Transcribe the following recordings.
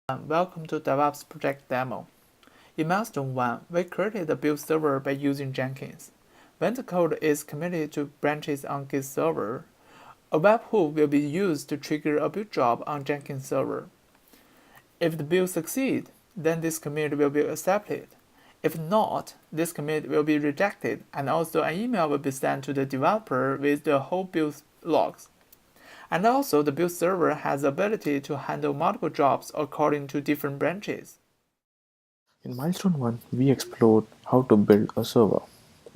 Welcome to DevOps project demo. In milestone 1, we created a build server by using Jenkins. When the code is committed to branches on Git server, a webhook will be used to trigger a build job on Jenkins server. If the build succeeds, then this commit will be accepted. If not, this commit will be rejected, and also an email will be sent to the developer with the whole build logs. And also, the build server has the ability to handle multiple jobs according to different branches. In milestone 1, we explored how to build a server.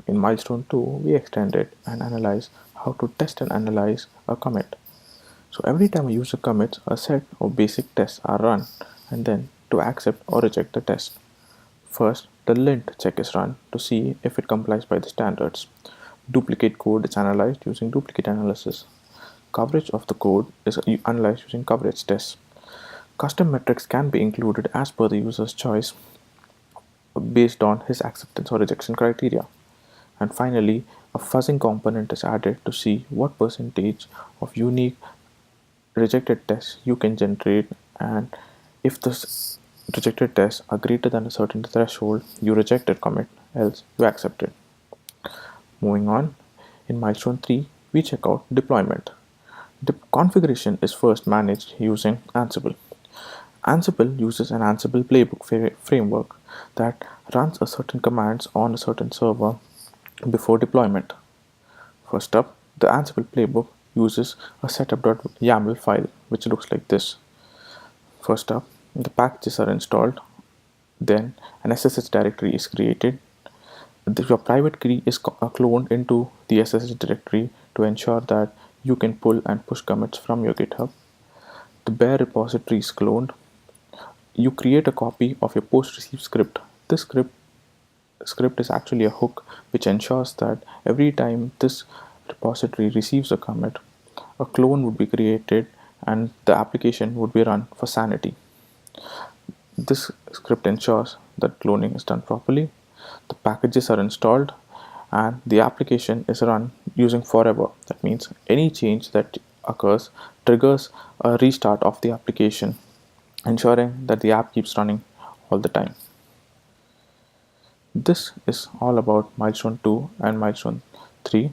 In milestone 2, we extended and analyzed how to test and analyze a commit. So every time a user commits, a set of basic tests are run and then to accept or reject the test. First, the lint check is run to see if it complies by the standards. Duplicate code is analyzed using duplicate analysis. Coverage of the code is analyzed using coverage tests. Custom metrics can be included as per the user's choice based on his acceptance or rejection criteria. And finally, a fuzzing component is added to see what percentage of unique rejected tests you can generate, and if the rejected tests are greater than a certain threshold, you reject it commit, else you accept it. Moving on, in milestone 3, we check out deployment. The configuration is first managed using Ansible. Ansible uses an Ansible playbook framework that runs a certain commands on a certain server before deployment. First up, the Ansible playbook uses a setup.yaml file which looks like this. First up, the packages are installed, then an SSH directory is created. Your private key is cloned into the SSH directory to ensure that you can pull and push commits from your GitHub. The bare repository is cloned. You create a copy of your post-receive script. This script is actually a hook which ensures that every time this repository receives a commit, a clone would be created and the application would be run for sanity. This script ensures that cloning is done properly, the packages are installed, and the application is run using forever. That means any change that occurs triggers a restart of the application, ensuring that the app keeps running all the time. This is all about milestone 2 and milestone 3.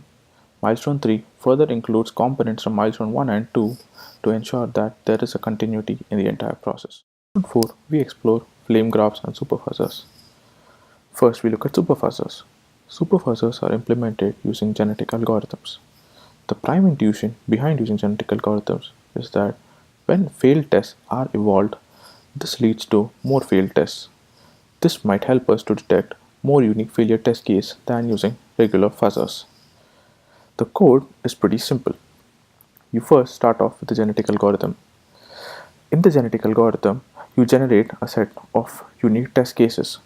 Milestone 3 further includes components from milestone 1 and 2 to ensure that there is a continuity in the entire process. Milestone 4, we explore flame graphs and superfuzzers. First, we look at superfuzzers. Superfuzzers are implemented using genetic algorithms. The prime intuition behind using genetic algorithms is that when failed tests are evolved, this leads to more failed tests. This might help us to detect more unique failure test case than using regular fuzzers. The code is pretty simple. You first start off with the genetic algorithm. In the genetic algorithm, you generate a set of unique test cases.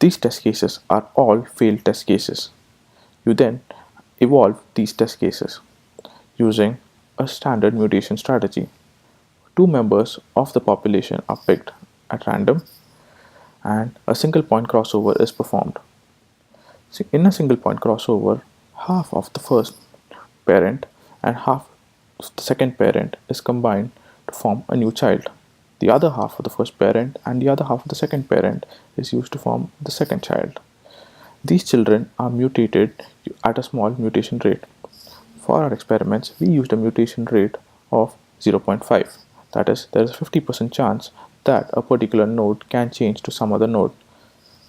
These test cases are all failed test cases. You then evolve these test cases using a standard mutation strategy. Two members of the population are picked at random and a single point crossover is performed. So in a single point crossover, half of the first parent and half of the second parent is combined to form a new child. The other half of the first parent and the other half of the second parent is used to form the second child. These children are mutated at a small mutation rate. For our experiments, we used a mutation rate of 0.5. That is, there is a 50% chance that a particular node can change to some other node.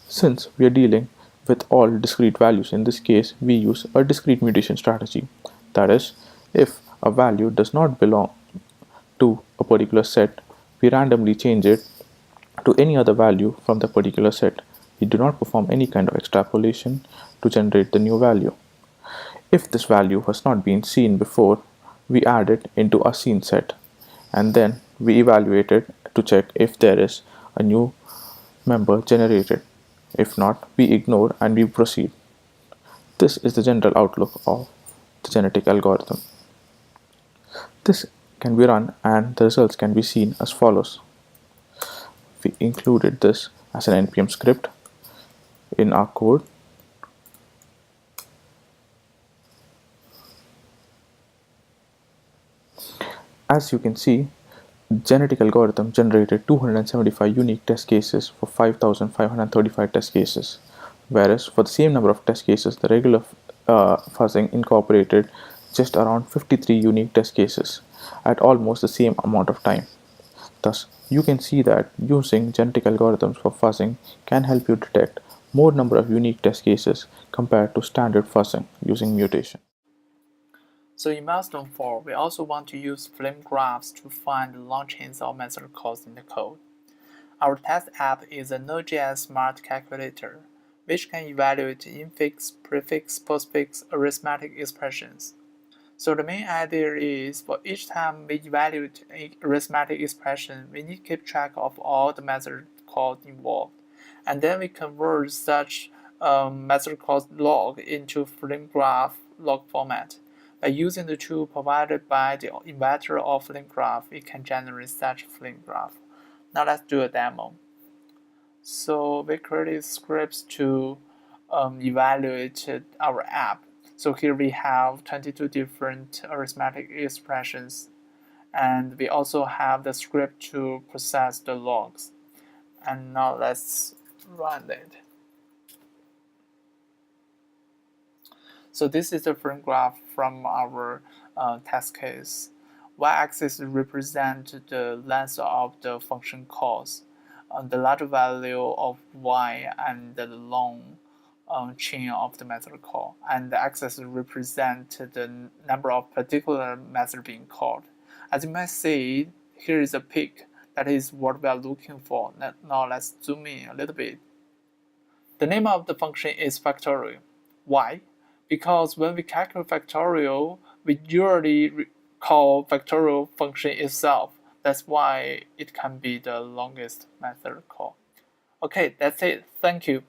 Since we are dealing with all discrete values, in this case, we use a discrete mutation strategy. That is, if a value does not belong to a particular set, we randomly change it to any other value from the particular set. We do not perform any kind of extrapolation to generate the new value. If this value has not been seen before, we add it into a seen set and then we evaluate it to check if there is a new member generated. If not, we ignore and we proceed. This is the general outlook of the genetic algorithm. This can be run and the results can be seen as follows. We included this as an npm script in our code. As you can see, genetic algorithm generated 275 unique test cases for 5,535 test cases, whereas for the same number of test cases, the regular fuzzing incorporated just around 53 unique test cases at almost the same amount of time. Thus, you can see that using genetic algorithms for fuzzing can help you detect more number of unique test cases compared to standard fuzzing using mutation. So in milestone 4, we also want to use flame graphs to find the long chains of method calls in the code. Our test app is a Node.js smart calculator, which can evaluate infix, prefix, postfix arithmetic expressions. So the main idea is for each time we evaluate an arithmetic expression, we need to keep track of all the method calls involved. And then we convert such method calls log into flame graph log format. By using the tool provided by the inventor of flame graph, we can generate such flame graph. Now let's do a demo. So we created scripts to evaluate our app. So here we have 22 different arithmetic expressions, and we also have the script to process the logs. And now let's run it. So this is the frame graph from our test case. Y-axis represents the length of the function calls, the larger value of y and the long chain of the method call, and the axis represent the number of particular method being called. As you might see, here is a peak. That is what we are looking for. Now let's zoom in a little bit. The name of the function is factorial. Why? Because when we calculate factorial, we usually call factorial function itself. That's why it can be the longest method call. Okay, that's it. Thank you.